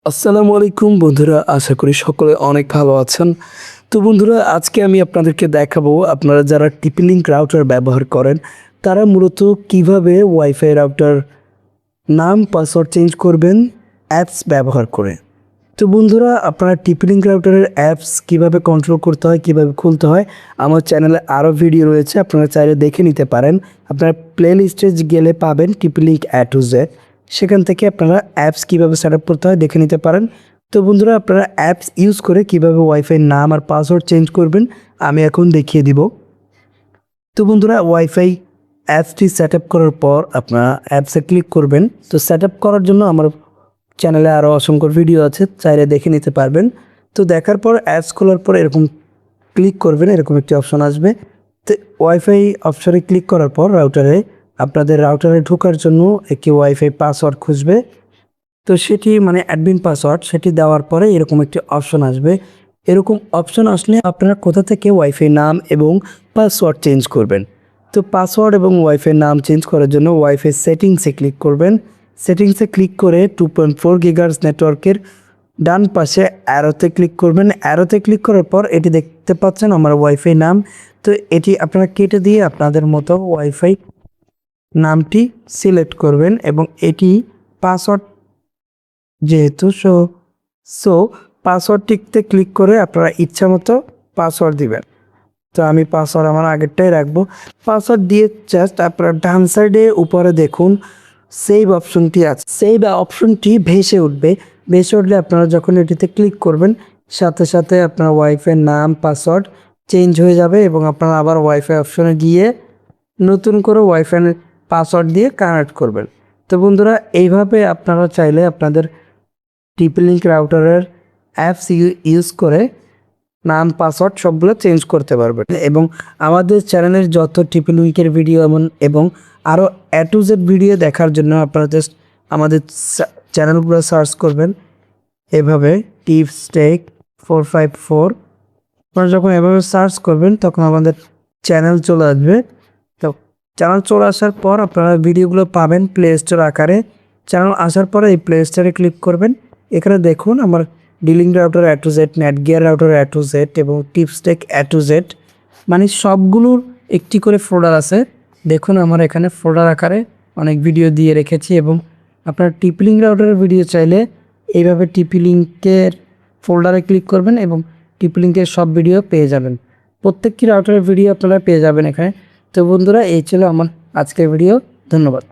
আসসালামু আলাইকুম বন্ধুরা, আশা করি সকলে অনেক ভালো আছেন। তো বন্ধুরা, আজকে আমি আপনাদেরকে দেখাবো আপনারা যারা টিপি লিঙ্ক রাউটার ব্যবহার করেন তারা মূলত কিভাবে ওয়াইফাই রাউটার নাম পাসওয়ার্ড চেঞ্জ করবেন অ্যাপস ব্যবহার করে। তো বন্ধুরা, আপনারা টিপি লিঙ্ক রাউটারের অ্যাপস কিভাবে কন্ট্রোল করতে হয়, কিভাবে খুলতে হয়, আমার চ্যানেলে আরও ভিডিও রয়েছে, আপনারা চাইলে দেখে নিতে পারেন। আপনারা প্লে লিস্টে গেলে পাবেন টিপি লিঙ্ক A to Z, সেখান থেকে আপনারা অ্যাপস কীভাবে সেট আপ করতে হয় দেখে নিতে পারেন। তো বন্ধুরা, আপনারা অ্যাপস ইউজ করে কিভাবে ওয়াইফাই নাম আর পাসওয়ার্ড চেঞ্জ করবেন আমি এখন দেখিয়ে দিব। তো বন্ধুরা, ওয়াইফাই অ্যাপসটি সেট আপ করার পর আপনারা অ্যাপসে ক্লিক করবেন। তো সেট আপ করার জন্য আমার চ্যানেলে আরও অসংখ্য ভিডিও আছে, চাইলে দেখে নিতে পারবেন। তো দেখার পর অ্যাপস খোলার পর এরকম ক্লিক করবেন, এরকম একটি অপশন আসবে। তো ওয়াইফাই অপশনে ক্লিক করার পর আপনাদের রাউটারে ঢোকার জন্য একটি ওয়াইফাই পাসওয়ার্ড খুঁজবে। তো সেটি অ্যাডমিন পাসওয়ার্ড, সেটি দেওয়ার পরে এরকম একটি অপশন আসবে। এরকম অপশন আসলে আপনারা কোথা থেকে ওয়াইফাই নাম এবং পাসওয়ার্ড চেঞ্জ করবেন। তো পাসওয়ার্ড এবং ওয়াইফাই নাম চেঞ্জ করার জন্য ওয়াইফাই সেটিংসে ক্লিক করবেন। সেটিংসে ক্লিক করে 2.4 গিগাহার্টজ নেটওয়ার্কের ডান পাশে অ্যারোতে ক্লিক করবেন। অ্যারোতে ক্লিক করার পর এটি দেখতে পাচ্ছেন আমার ওয়াইফাই নাম। তো এটি আপনারা কেটে দিয়ে আপনাদের মতো ওয়াইফাই নামটি সিলেক্ট করবেন এবং এটি পাসওয়ার্ড যেহেতু সো পাসওয়ার্ডটিতে ক্লিক করে আপনারা ইচ্ছা মতো পাসওয়ার্ড দিবেন। তো আমি পাসওয়ার্ড আমার আগেরটাই রাখবো। পাসওয়ার্ড দিয়ে জাস্ট আপনারা ডান সাইডে উপরে দেখুন সেভ অপশনটি আছে। সেভ অপশনটি ভেসে উঠবে। ভেসে উঠলে আপনারা যখন এটিতে ক্লিক করবেন সাথে সাথে আপনার ওয়াইফাই নাম পাসওয়ার্ড চেঞ্জ হয়ে যাবে এবং আপনারা আবার ওয়াইফাই অপশনে গিয়ে নতুন করে ওয়াইফাই পাসওয়ার্ড দিয়ে কানেক্ট করবেন। তো বন্ধুরা, এইভাবে আপনারা চাইলে আপনাদের টিপি লিঙ্ক রাউটারের অ্যাপস ইউজ করে নাম পাসওয়ার্ড সবগুলো চেঞ্জ করতে পারবেন। এবং আমাদের চ্যানেলের যত টিপি লিঙ্কের ভিডিও এবং আরও A to Z ভিডিও দেখার জন্য আপনারা জাস্ট আমাদের চ্যানেলগুলো সার্চ করবেন এভাবে টিপস টেক 454। আপনারা যখন এভাবে সার্চ করবেন তখন আমাদের চ্যানেল চলে আসবে। তো চ্যানেল চলে আসার পর আপনারা ভিডিওগুলো পাবেন প্লে স্টোর আকারে। চ্যানেল আসার পরে এই প্লে স্টোরে ক্লিক করবেন। এখানে দেখুন আমার D-Link router A to Z, Netgear router A to Z এবং tips tech A to Z, সবগুলোর একটি করে ফোল্ডার আছে। দেখুন আমার এখানে ফোল্ডার আকারে অনেক ভিডিও দিয়ে রেখেছি এবং আপনার টিপি লিঙ্ক রাউটারের ভিডিও চাইলে এইভাবে টিপি লিঙ্কের ফোল্ডারে ক্লিক করবেন এবং টিপি লিঙ্কের সব ভিডিও পেয়ে যাবেন। প্রত্যেকটি রাউটারের ভিডিও আপনারা পেয়ে যাবেন এখানে। তো বন্ধুরা, এই ছিল আমার আজকের ভিডিও। ধন্যবাদ।